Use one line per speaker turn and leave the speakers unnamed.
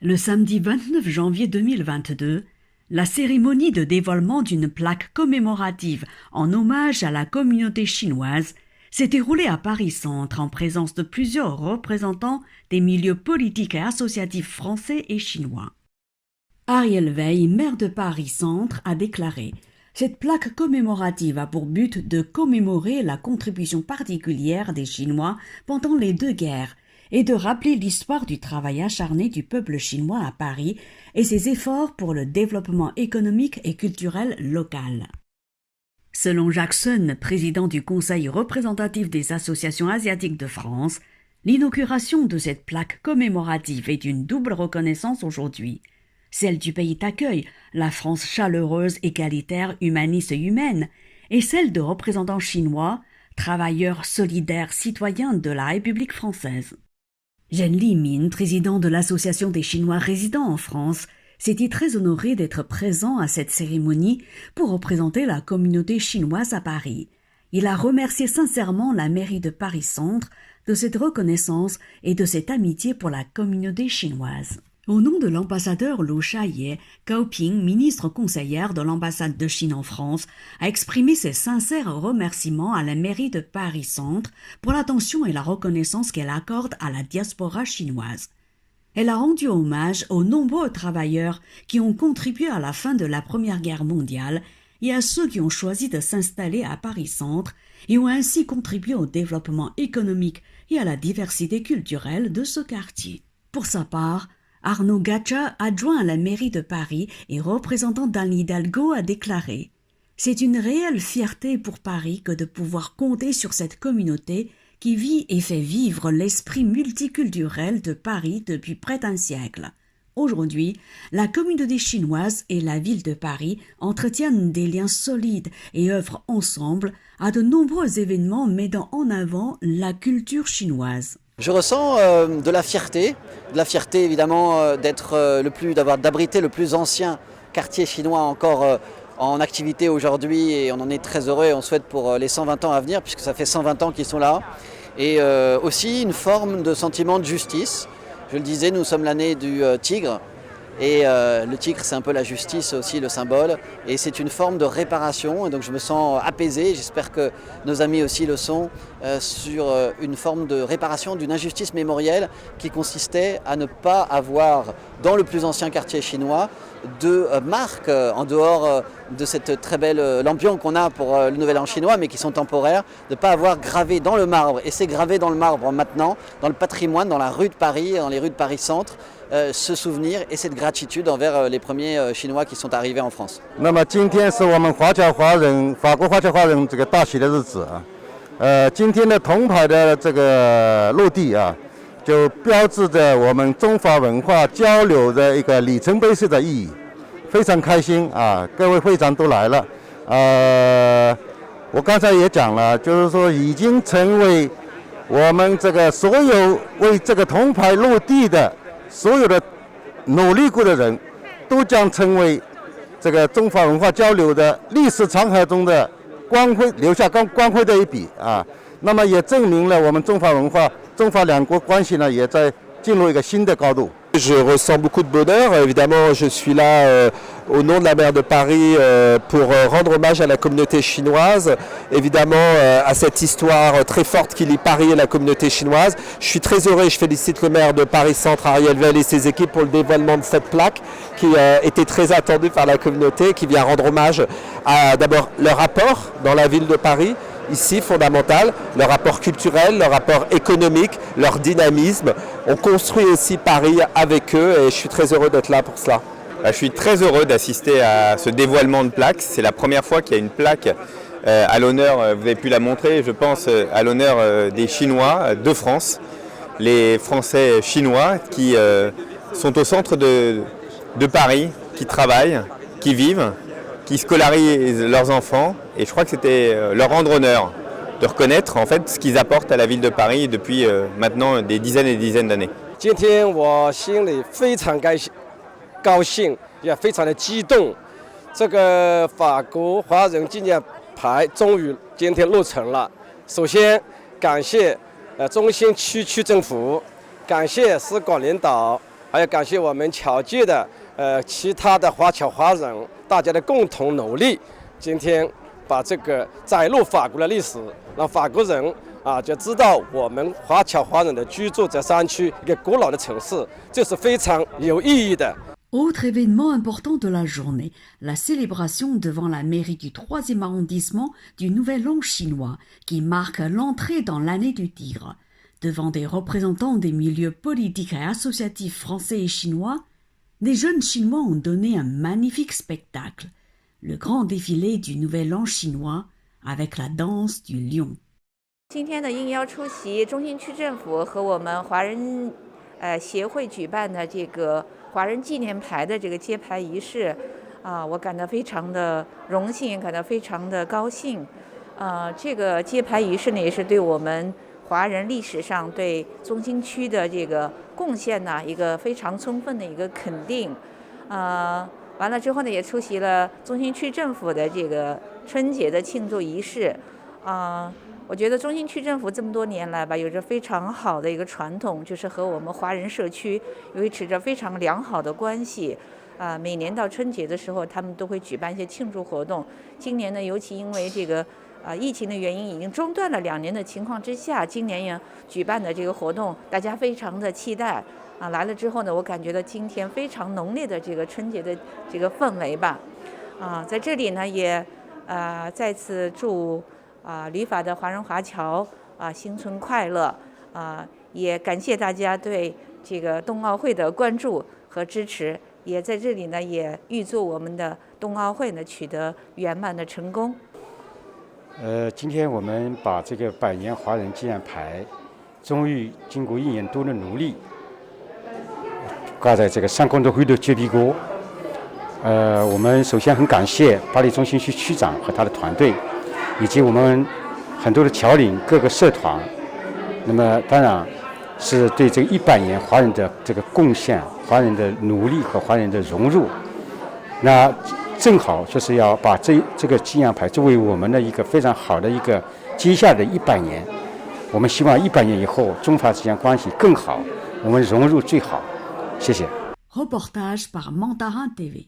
Le samedi 29 janvier 2022, la cérémonie de dévoilement d'une plaque commémorative en hommage à la communauté chinoise s'est déroulée à Paris-Centre en présence de plusieurs représentants des milieux politiques et associatifs français et chinois. Ariel Weil, maire de Paris-Centre, a déclaré « Cette plaque commémorative a pour but de commémorer la contribution particulière des Chinois pendant les deux guerres et de rappeler l'histoire du travail acharné du peuple chinois à Paris et ses efforts pour le développement économique et culturel local. » Selon Jacques Sun, président du Conseil représentatif des associations asiatiques de France, l'inauguration de cette plaque commémorative est une double reconnaissance aujourd'hui. Celle du pays d'accueil, la France chaleureuse, égalitaire, humaniste et humaine, et celle de représentants chinois, travailleurs solidaires citoyens de la République française. Zhen Limin, président de l'Association des Chinois résidant en France, s'est dit très honoré d'être présent à cette cérémonie pour représenter la communauté chinoise à Paris. Il a remercié sincèrement la mairie de Paris-Centre de cette reconnaissance et de cette amitié pour la communauté chinoise. Au nom de l'ambassadeur Lu Shaye, Gao Ping, ministre conseillère de l'ambassade de Chine en France, a exprimé ses sincères remerciements à la mairie de Paris-Centre pour l'attention et la reconnaissance qu'elle accorde à la diaspora chinoise. Elle a rendu hommage aux nombreux travailleurs qui ont contribué à la fin de la Première Guerre mondiale et à ceux qui ont choisi de s'installer à Paris-Centre et ont ainsi contribué au développement économique et à la diversité culturelle de ce quartier. Pour sa part, Arnaud Gacha, adjoint à la mairie de Paris et représentant d'Anne Hidalgo, a déclaré « C'est une réelle fierté pour Paris que de pouvoir compter sur cette communauté qui vit et fait vivre l'esprit multiculturel de Paris depuis près d'un siècle. Aujourd'hui, la communauté chinoise et la ville de Paris entretiennent des liens solides et œuvrent ensemble à de nombreux événements mettant en avant la culture chinoise. »
Je ressens de la fierté évidemment d'abriter le plus ancien quartier chinois encore en activité aujourd'hui, et on en est très heureux et on souhaite pour les 120 ans à venir, puisque ça fait 120 ans qu'ils sont là. Et aussi une forme de sentiment de justice. Je le disais, nous sommes l'année du tigre, et le tigre c'est un peu la justice aussi, le symbole, et c'est une forme de réparation, et donc je me sens apaisé, j'espère que nos amis aussi le sont, sur une forme de réparation d'une injustice mémorielle qui consistait à ne pas avoir dans le plus ancien quartier chinois de marques en dehors de cette très belle lampion qu'on a pour le Nouvel An chinois, mais qui sont temporaires, de ne pas avoir gravé dans le marbre, et c'est gravé dans le marbre maintenant, dans le patrimoine, dans la rue de Paris, dans les rues de Paris-Centre, ce souvenir et cette gratitude envers les premiers Chinois qui sont arrivés en France.
那么今天是我们法国华侨华人这个大喜的日子啊，今天的铜牌的这个落地啊，就标志着我们中法文化交流的一个里程碑式的意义，非常开心啊！各位会长都来了，我刚才也讲了，就是说已经成为我们这个所有为这个铜牌落地的所有的努力过的人，都将成为这个中法文化交流的历史长河中的光辉，留下光辉的一笔啊。那么也证明了我们中法文化、中法两国关系呢，也在进入一个新的高度。
Je ressens beaucoup de bonheur. Évidemment, je suis là au nom de la maire de Paris pour rendre hommage à la communauté chinoise, évidemment à cette histoire très forte qui lie Paris et la communauté chinoise. Je suis très heureux et je félicite le maire de Paris-Centre, Ariel Weil, et ses équipes pour le dévoilement de cette plaque qui était très attendue par la communauté, qui vient rendre hommage à d'abord leur apport dans la ville de Paris, ici fondamental, leur rapport culturel, leur rapport économique, leur dynamisme. On construit aussi Paris avec eux et je suis très heureux d'être là pour cela.
Je suis très heureux d'assister à ce dévoilement de plaque. C'est la première fois qu'il y a une plaque à l'honneur, vous avez pu la montrer, je pense, à l'honneur des Chinois de France, les Français chinois qui sont au centre de Paris, qui travaillent, qui vivent, qui scolarisent leurs enfants, et je crois que c'était leur rendre honneur de reconnaître en fait ce qu'ils apportent à la ville de Paris depuis maintenant des dizaines et des dizaines d'années.
今天我心里非常高兴，也非常的激动。这个法国华人纪念牌终于今天落成了。首先感谢中心区区政府，感谢市管领导，还要感谢我们侨界的其他的华侨华人，大家的共同努力，今天把这个载入法国的历史，让法国人就知道我们华侨华人的居住在山区一个古老的城市，这是非常有意义的。
Autre événement important de la journée, la célébration devant la mairie du 3e arrondissement du Nouvel An chinois, qui marque l'entrée dans l'année du tigre. Devant des représentants des milieux politiques et associatifs français et chinois, des jeunes Chinois ont donné un magnifique spectacle, le grand défilé du Nouvel An chinois avec la danse du lion.
今天呢，应邀出席中心区政府和我们华人协会举办的这个华人纪念牌的这个揭牌仪式，我感到非常的荣幸，感到非常的高兴。这个揭牌仪式呢，也是对我们华人历史上对中心区的这个贡献呢，一个非常充分的一个肯定。完了之后呢，也出席了中心区政府的这个春节的庆祝仪式。我觉得中心区政府这么多年来吧，有着非常好的一个传统，就是和我们华人社区维持着非常良好的关系。每年到春节的时候，他们都会举办一些庆祝活动。今年呢，尤其因为这个疫情的原因，已经中断了2年的情况之下，今年也举办的这个活动，大家非常的期待。来了之后呢，我感觉到今天非常浓烈的这个春节的这个氛围吧。在这里呢，也再次祝旅法的华人华侨新春快乐，也感谢大家对这个冬奥会的关注和支持，也在这里呢也预祝我们的冬奥会呢取得圆满的成功。
今天我们把这个百年华人纪念牌，终于经过1年多的努力，挂在这个上空的灰头接皮锅。我们首先很感谢巴黎中心区区长和他的团队，以及我们很多的侨领各个社团，那么当然是对这个100年华人的这个贡献、华人的努力和华人的融入，那正好就是要把这个纪念牌作为我们的一个非常好的一个接下来的100年，我们希望100年以后中法之间关系更好，我们融入最好。谢谢。
Reportage par Mandarin TV.